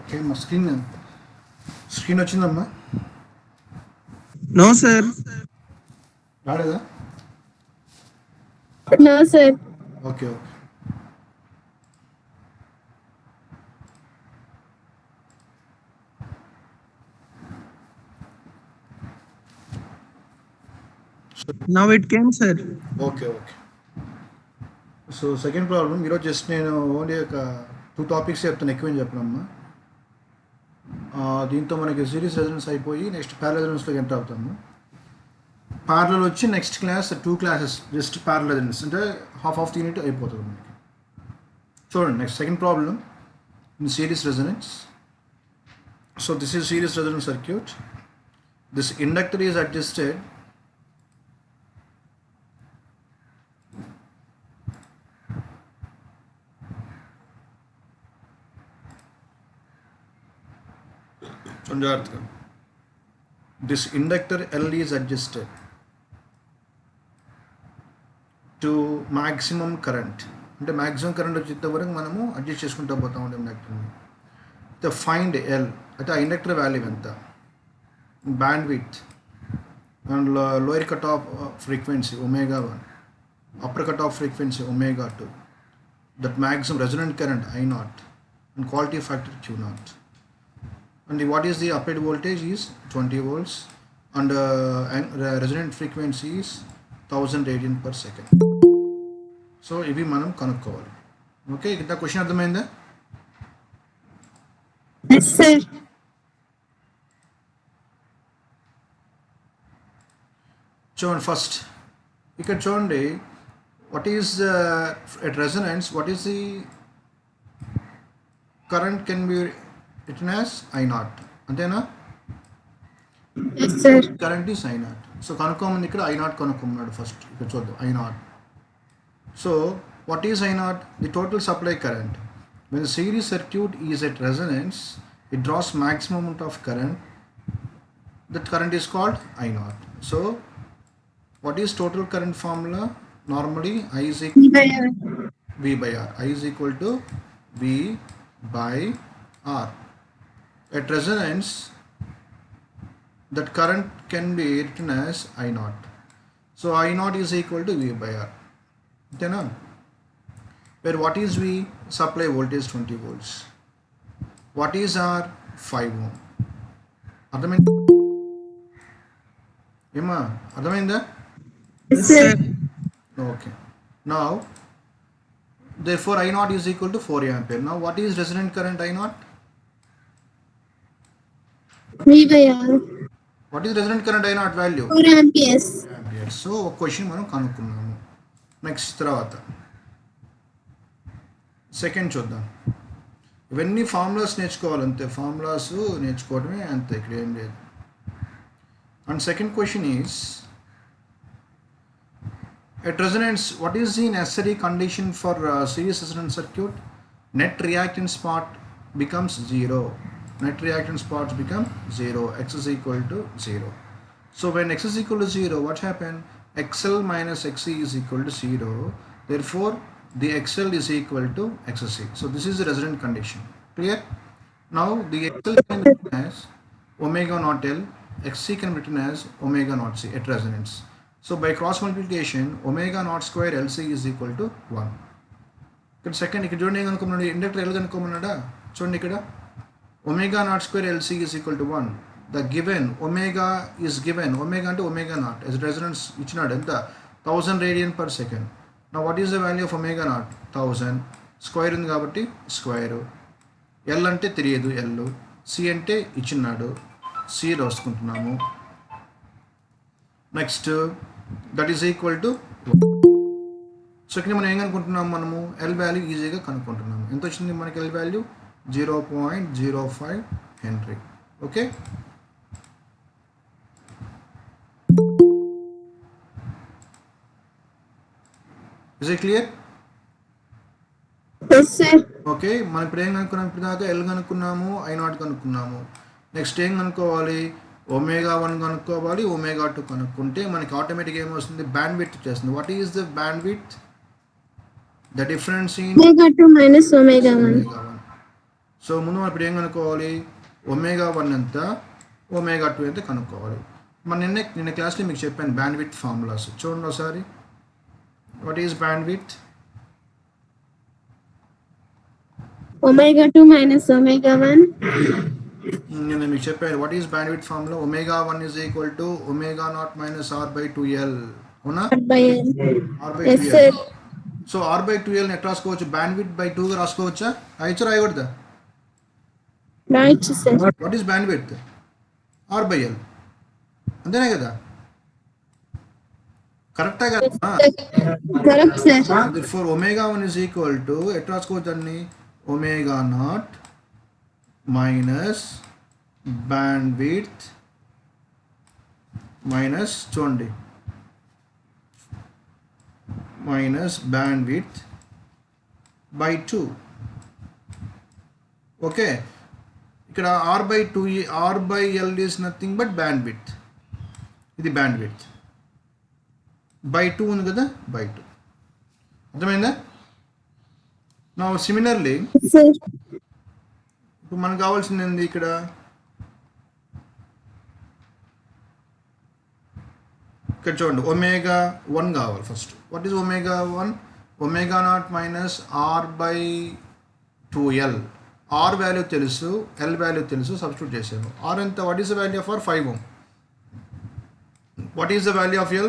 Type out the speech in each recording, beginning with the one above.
Okay మా screen వచ్చిందమ్మా No, sir. రాలేదా No, sir. Okay okay Now it came, sir. Okay okay so second problem ఈరోజు just నేను only ఒక 2 topics చెప్తాను, ఎక్కువేం చెప్పనమ్మా. దీంతో మనకి సిరీస్ రెజనెన్స్ అయిపోయి నెక్స్ట్ ప్యారలల్ రెజనెన్స్లోకి ఎంటర్ అవుతాము. ప్యారలల్ వచ్చి next class 2 classes just parallel resonance అంటే హాఫ్ ఆఫ్ ది యూనిట్ అయిపోతుంది మనకి. చూడండి next second problem in series resonance. So this is series resonance circuit. This inductor is adjusted జాగ్రత్తగా. This inductor L is adjusted to maximum current. అంటే maximum current వచ్చేంత వరకు మనము adjust చేసుకుంటూ పోతా ఉంటాం ఇండక్టర్ని. అయితే ఫైండ్ ఎల్ అయితే ఆ ఇండక్టర్ వాల్యూ ఎంత, bandwidth and lower cut off frequency omega 1, upper cut off frequency omega 2, that maximum resonant current I0 and quality factor Q0. And what is the applied voltage is 20 volts and resonant frequency is 1000 radian per second. So ఇవి మనం కనుక్కోవాలి. Okay, ఇంత question అర్థమైందా? Yes, sir. చూడండి first ఇక్కడ చూడండి, what is at resonance, what is the current can be written as I0 అంతేనా? Yes, sir. Current is I0. So కనుక్కోమని ఇక్కడ I0 కనుక్కోమన్నాడు ఫస్ట్. ఇక్కడ చూద్దాం I0. So what is I0? The total supply current. When the series circuit is at resonance, it draws maximum amount of current. That current is called I0. So what is total current formula? Normally I is equal V by R. V by R. I is equal to V by R. At resonance, that current can be written as I0. So I0 is equal to V by R. Okay, now, where what is V? Supply voltage 20 volts. What is R? 5 ohm. అర్థమైందా? ఏమా అర్థమైందా? Yes, sir. Okay. Now, therefore I0 is equal to 4 ampere. Now what is resonant current I0? V by R. What is resonant current I0 value? 4 amperes. Ampere. So ఒక question మనం కనుక్కున్నాము. Next తర్వాత second చూద్దాం. ఇవన్నీ formulas నేర్చుకోవాలి అంతే, formulas నేర్చుకోవడమే అంతే, ఇక్కడ ఏం లేదు. And second question is at resonance, what is the necessary condition for series resonance circuit? Net reactance part becomes 0. Net reactance parts become 0. X is equal to 0. So when X is equal to 0, what happened? XL minus XC is equal to 0. Therefore, the XL is equal to XC. So this is the resonant condition. Clear? Now the XL can be written as omega naught L. XC can be written as omega naught C at resonance. So by cross multiplication, omega naught square LC is equal to 1. ఇక్కడ second ఇక్కడ చూడండి, ఏం కనుక్కోమన్నాడు? Inductor L కనుక్కోమన్నాడా? చూడండి ఇక్కడ omega naught square LC is equal to 1. The given omega is given, omega అంటే omega naught yes resonance ఇచ్చినాడు ఎంత? 1000 radian per second. నా what is the value of omega naught? 1000. Square ఉంది కాబట్టి స్క్వేరు. ఎల్ అంటే తెలియదు ఎల్, సి అంటే ఇచ్చినాడు, సి రాసుకుంటున్నాము. Next that is equal to 1. So ఇక్కడ మనం ఏం కనుక్కుంటున్నాము? మనము ఎల్ వాల్యూ ఈజీగా కనుక్కుంటున్నాము. ఎంత వచ్చింది మనకి L value? 0.05 henry. Okay, is it clear? Yes, sir. Okay, మనం ఇప్పుడు ఏం కనుక్కున్నాం? ఇప్పుడు దాకా ఎల్ కనుక్కున్నాము, I0 కనుక్కున్నాము. నెక్స్ట్ ఏం కనుక్కోవాలి? ఒమేగా 1 కనుక్కోవాలి, ఒమేగా 2 కనుక్కుంటే మనకి ఆటోమేటిక్గా ఏమొస్తుంది? బ్యాండ్ విడ్త్ వచ్చేస్తుంది. What is the band width? The difference in Omega 2 minus omega 1. omega 1. So ముందు మనం ఇప్పుడు ఏం కనుక్కోవాలి, ఒమేగా 1 ఎంత, ఒమేగా 2 ఎంత కనుక్కోవాలి. నిన్న క్లాస్లో మీకు చెప్పాను బ్యాండ్విడ్త్ ఫార్ములాస్. చూడండి ఒకసారి. What is bandwidth? omega 2 minus omega 1. నేను మీకు చెప్పాను what is bandwidth formula. Omega 1 is equal to omega 0 minus r/2l. అవునా? By L. r/2l. Yes, sir. So r/2l ఎట్లా రాసుకోవచ్చు? బ్యాండ్విడ్త్ బై 2గా రాసుకోవచ్చా? రాయొచ్చా రాయకూడదా? Right, sir. What is bandwidth? r/l. అంతేనే కదా? కరెక్టా కదా? Correct, sir. therefore omega 1 is equal to ఎట్లా రాసుకోవచ్చు దాన్ని? omega 0 మైనస్ బ్యాండ్విడ్త్ మైనస్ చూడండి మైనస్ బ్యాండ్విడ్త్ బై 2. ఓకే, ఇక్కడ r/l is nothing but bandwidth. ఇది బ్యాండ్విడ్త్ బై 2 ఉంది కదా, బై 2. అర్థమైందా? నా సిమిలర్లీ Yes, sir. ఇప్పుడు మనకు కావాల్సింది ఏంది ఇక్కడ? ఇక్కడ చూడండి omega 1 కావాలి first. What is omega 1? omega 0 minus r/2l. r value తెలుసు, l వాల్యూ తెలుసు, సబ్స్టిట్యూట్ చేసాను. r ఎంత? What is the value of r? 5 ohm. What is the value of l?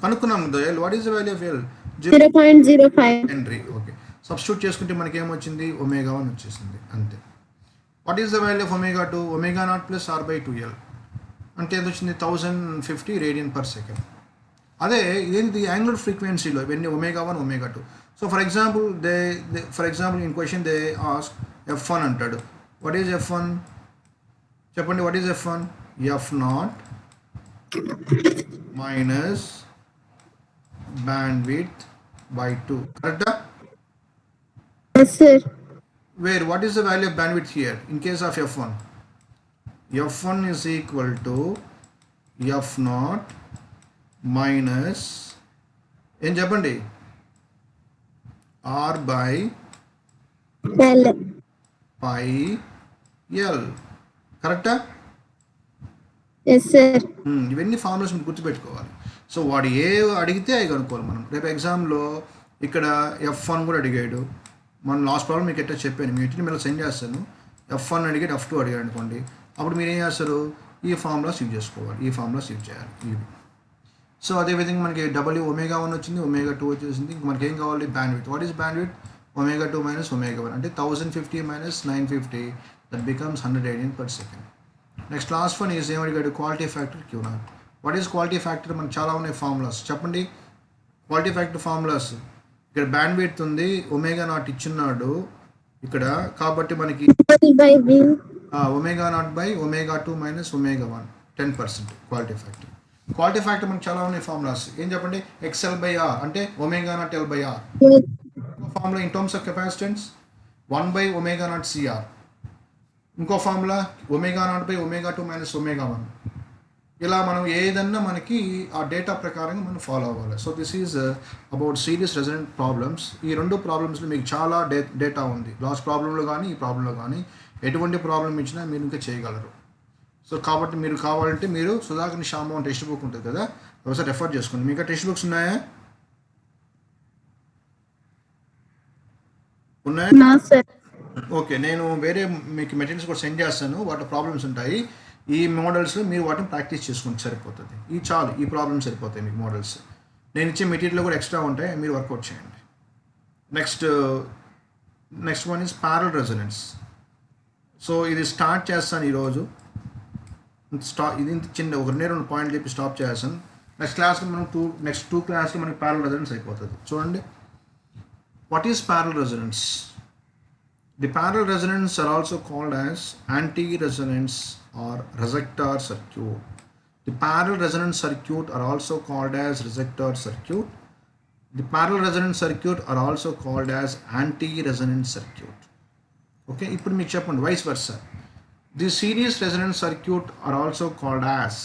కనుక్కున్నాం కదా l. What is the value of l? 0.05. Henry. Okay, substitute చేసుకుంటే మనకి ఏమొచ్చింది? omega 1 వచ్చేసింది, అంతే. What is the value of omega 2? omega 0 plus r/2l అంటే ఎంత వచ్చింది? 1050 radian per second. అదే ఇదేంటి యాంగులర్ ఫ్రీక్వెన్సీలో ఇవన్నీ omega 1 omega 2. So for example in question they ask f1 అంటాడు. What is f1? చెప్పండి, what is f1? f0 minus bandwidth by 2. కరెక్టా? Yes, sir. Where what is the value of bandwidth here in case of f1? f1 is equal to f0 minus ఏం చెప్పండి? r by L. pi l. కరెక్టా? Yes, sir. ఇవన్నీ formulas మీరు గుర్తుపెట్టుకోవాలి. So వాడు ఏ అడిగితే అవి కనుక్కోవాలి మనం. రేపు ఎగ్జామ్లో ఇక్కడ f1 కూడా అడిగాడు. మనం లాస్ట్ ప్రాబ్లం మీకు ఎట్లా చెప్పాను, మీ ఎట్లా మీరు సెండ్ చేస్తాను. f1 అడిగాడు, f2 అడిగాడు అనుకోండి, అప్పుడు మీరు ఏం చేస్తారు? ఈ ఫార్ములాస్ యూజ్ చేసుకోవాలి, ఈ ఫార్ములాస్ యూజ్ చేయాలి ఇవి. సో అదేవిధంగా మనకి omega 1 వచ్చింది, omega 2 వచ్చేసింది. మనకి ఏం కావాలి? Bandwidth. What is bandwidth? omega 2 minus omega 1 అంటే 1050 minus 950, that becomes 100 radian per second. Next last one is ఏం అడిగాడు? Quality factor Q0. What is quality factor? మనకు చాలా ఉన్నాయి ఫార్ములాస్. చెప్పండి క్వాలిటీ ఫ్యాక్టర్ ఫార్ములాస్. ఇక్కడ బ్యాండ్విడ్త్ ఉంది, omega 0 ఇచ్చున్నాడు ఇక్కడ, కాబట్టి మనకి L by V. omega 0 by omega 2 minus omega 1 10% quality factor. Quality factor మనకు చాలా ఉన్నాయి ఫార్ములాస్. ఏం చెప్పండి? XL/R అంటే omega 0 L/R. Yes. Formula in terms of capacitance 1 by omega 0 CR. ఇంకో formula omega 0 by omega 2 minus omega 1. ఇలా మనం ఏదన్నా మనకి ఆ డేటా ప్రకారంగా మనం ఫాలో అవ్వాలి. So this is about series resonant problems. ఈ రెండు ప్రాబ్లమ్స్లో మీకు చాలా డేటా ఉంది. లాస్ట్ ప్రాబ్లంలో కానీ ఈ ప్రాబ్లంలో కానీ ఎటువంటి ప్రాబ్లం ఇచ్చినా మీరు ఇంకా చేయగలరు. సో కాబట్టి మీరు కావాలంటే మీరు సుధాకర్ శ్యామోహన్ టెక్స్ట్ బుక్ ఉంటుంది కదా, ఒకసారి రెఫర్ చేసుకోండి. మీకు టెక్స్ట్ బుక్స్ ఉన్నాయా? ఉన్నాయా? No, sir. ఓకే, నేను వేరే మీకు మెటీరియల్స్ కూడా సెండ్ చేస్తాను, వాటి ప్రాబ్లమ్స్ ఉంటాయి. ఈ మోడల్స్లో మీరు వాటిని ప్రాక్టీస్ చేసుకుంటే సరిపోతుంది. ఈ చాలు, ఈ ప్రాబ్లమ్స్ సరిపోతాయి మీకు మోడల్స్. నేను ఇచ్చే మెటీరియల్ కూడా ఎక్స్ట్రా ఉంటాయి, మీరు వర్కౌట్ చేయండి. Next one is parallel resonance. So ఇది స్టార్ట్ చేస్తాను ఈరోజు. ఇది చిన్న ఒక 2 పాయింట్లు చెప్పి స్టాప్ చేస్తాను. నెక్స్ట్ క్లాస్లో మనం నెక్స్ట్ 2 క్లాస్లో మనకి ప్యారల్ రెజొనెన్స్ అయిపోతుంది. చూడండి, what is parallel resonance? The parallel resonance are also called as anti-resonance or resector circuit. The parallel resonance circuit are also called as resector circuit. The parallel resonance circuit are also called as anti-resonance circuit. Okay, ఇప్పుడు మీకు చెప్పండి vice versa. The series resonance circuit are also called as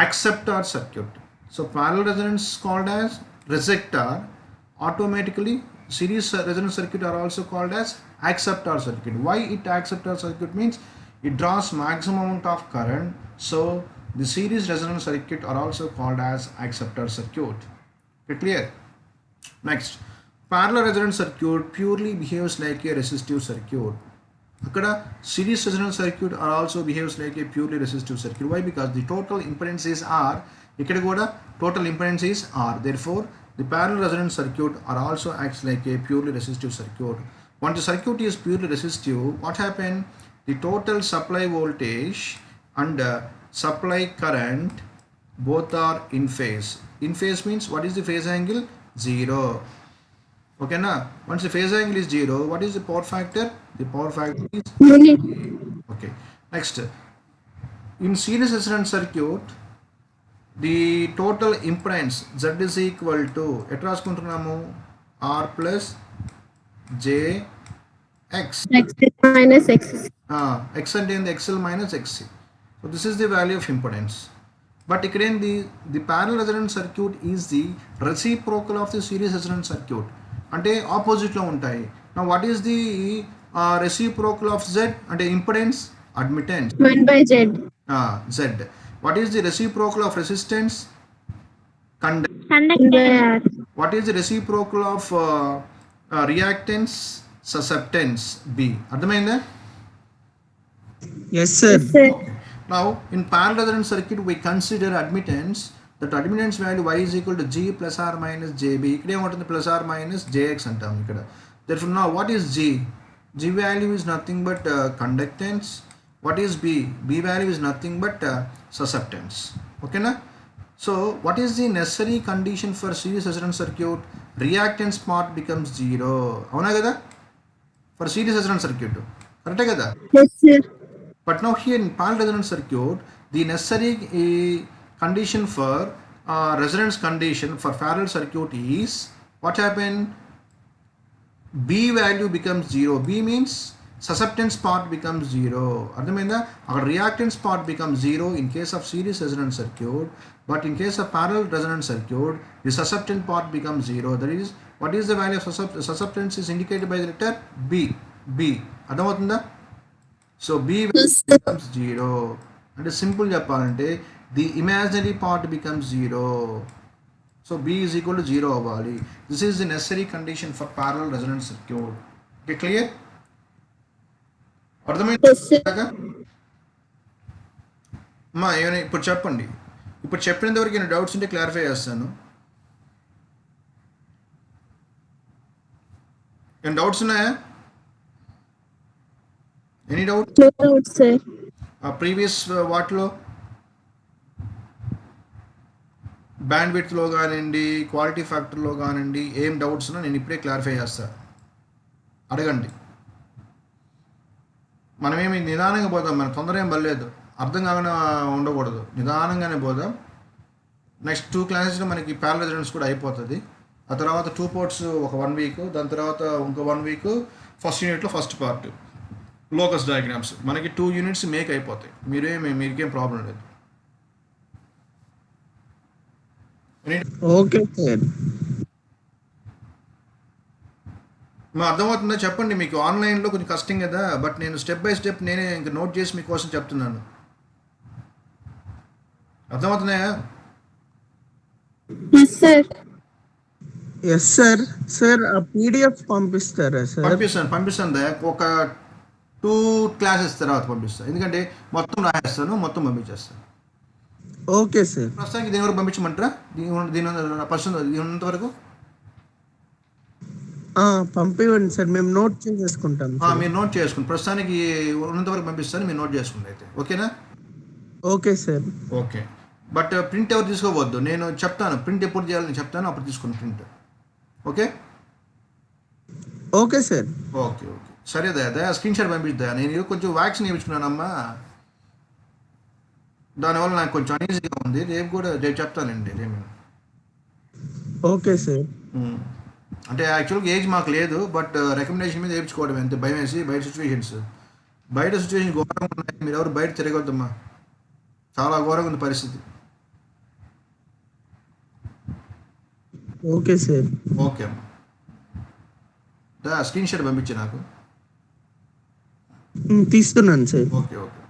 acceptor circuit. So parallel resonance is called as resector. Automatically series resonance circuit are also called as acceptor circuit. Why it acceptor circuit means it draws maximum amount of current. So the series resonance circuit are also called as acceptor circuit. Okay, clear? Next, parallel resonance circuit purely behaves like a resistive circuit. అక్కడ series resonance circuit are also behaves like a purely resistive circuit. Why? Because the total impedance is R. ఇక్కడ కూడా total impedance is R. Therefore the parallel resonance circuit are also acts like a purely resistive circuit. Once the circuit is purely resistive, what happen? The total supply voltage and supply current both are in phase. In phase means what is the phase angle? 0. Okay na? Once the phase angle is 0, what is the power factor? The power factor is Unit. okay. Next, in series resonance circuit, the total impedance Z is equal to ఎట్లా రాసుకుంటున్నాము? R plus J X. XL minus XC. X అంటే ఏంది? XL minus XC. So this is the value of impedance. But ఇక్కడ ఏంది? The parallel resonance circuit is the reciprocal of the series resonance circuit. అంటే ఆపోజిట్లో ఉంటాయి. Now what is the reciprocal of Z? అంటే impedance, admittance. 1 by Z. Z. What is the reciprocal of resistance? Conductance. 1 by R. What is the reciprocal of reactance? Susceptance. B. అర్థమైందా? Yes, sir. Yes, sir. Okay. Now in parallel resonance circuit we consider admittance. That admittance value y is equal to G plus or minus JB. ఇక్కడ ఏమంటుంది? Plus or minus JX అంటాం ఇక్కడ. Therefore now what is G? G value is nothing but conductance. What is B? B value is nothing but susceptance. Okay na? So what is the necessary condition for series resonance circuit? Reactance part becomes 0. అవునా కదా? For series resonance circuit. కరెక్టే కదా? Yes, sir. But now here in parallel resonance circuit, the necessary condition for resonance condition for parallel circuit is what happened? B value becomes 0. B means susceptance part becomes 0. అర్థమైందా? అక్కడ reactance part becomes 0 in case of series resonance circuit, but in case of parallel resonance circuit, the susceptance part becomes 0. That is, what is the value of susceptance is indicated by the letter B. B. అర్థమవుతుందా? So B becomes 0. అంటే simple చెప్పాలంటే the imaginary part becomes 0. So B is equal to 0 అవ్వాలి. This is the necessary condition for parallel resonance circuit. Okay, clear? అర్థమైందా? Yes, sir. అమ్మా ఏమైనా ఇప్పుడు చెప్పండి. ఇప్పుడు చెప్పినంత వరకు ఏమైనా డౌట్స్ ఉంటే క్లారిఫై చేస్తాను. ఏమైనా డౌట్స్ ఉన్నాయా? Any doubt? No doubt, sir. Previous వాటిలో బ్యాండ్ విడ్త్లో కానివ్వండి, క్వాలిటీ ఫ్యాక్టర్లో కానివ్వండి, ఏం డౌట్స్ ఉన్నా నేను ఇప్పుడే క్లారిఫై చేస్తాను. అడగండి. మనమేమి నిదానంగా పోదాం, మన తొందర ఏం పర్లేదు, అర్థం కాకుండా ఉండకూడదు, నిదానంగానే పోదాం. నెక్స్ట్ 2 క్లాసెస్లో మనకి ప్యారలల్ రెజొనెన్స్ కూడా అయిపోతుంది. ఆ తర్వాత 2 పార్ట్స్ ఒక 1 వీక్, దాని తర్వాత ఇంకో 1 వీక్ ఫస్ట్ యూనిట్లో ఫస్ట్ పార్ట్ లోకస్ డయాగ్రామ్స్. మనకి 2 యూనిట్స్ మేక్ అయిపోతాయి. మీకేం ప్రాబ్లం లేదు. Okay, sir. మా అర్థమవుతుందా? చెప్పండి. మీకు ఆన్లైన్లో కొంచెం కష్టం కదా, బట్ నేను స్టెప్ బై స్టెప్ నేనే ఇంకా నోట్ చేసి మీకోసం చెప్తున్నాను. అర్థమవుతున్నాయా? Yes, sir. Yes, sir. Sir, ఆ PDF పంపిస్తారా సార్? పంపిస్తాను దయా. ఒక 2 క్లాసెస్ తర్వాత పంపిస్తాను. ఎందుకంటే మొత్తం రాసేస్తాను, మొత్తం పంపించేస్తాను. Okay sir. ప్రస్తుతానికి దీని వరకు పంపించమంటారా? దీని ఉన్నంత వరకు పంపివ్వండి సార్, మేము నోట్ చేసేసుకుంటాం. మీరు నోట్ చేసుకోండి. ప్రస్తుతానికి ఉన్నంత వరకు పంపిస్తాను, మీరు నోట్ చేసుకోండి అయితే. ఓకేనా? Okay sir. Okay. But print ఎవరు తీసుకోవద్దు, నేను చెప్తాను. ప్రింట్ ఎప్పుడు చేయాలని చెప్తాను, అప్పుడు తీసుకోండి print. Okay? Okay sir. Okay okay సరే దయా స్క్రీన్ షాట్ పంపిద్దా. నేను కొంచెం వ్యాక్సిన్ వేయించుకున్నానమ్మా, దానివల్ల నాకు కొంచెం అనీజీగా ఉంది. రేపు చెప్తానండి. రేపు ఓకే సార్. అంటే యాక్చువల్గా ఏజ్ మాకు లేదు, బట్ రికమెండేషన్ మీద వేయించుకోవడం అంతే, భయం వేసి. బయట సిచ్యువేషన్ ఘోరంగా ఉన్నాయి. మీరు ఎవరు బయట తిరగొద్దమ్మా, చాలా ఘోరంగా ఉంది పరిస్థితి. Okay sir. ఓకే అమ్మా, స్క్రీన్ షాట్ పంపించే నాకు. తీస్తున్నాను సార్. Okay okay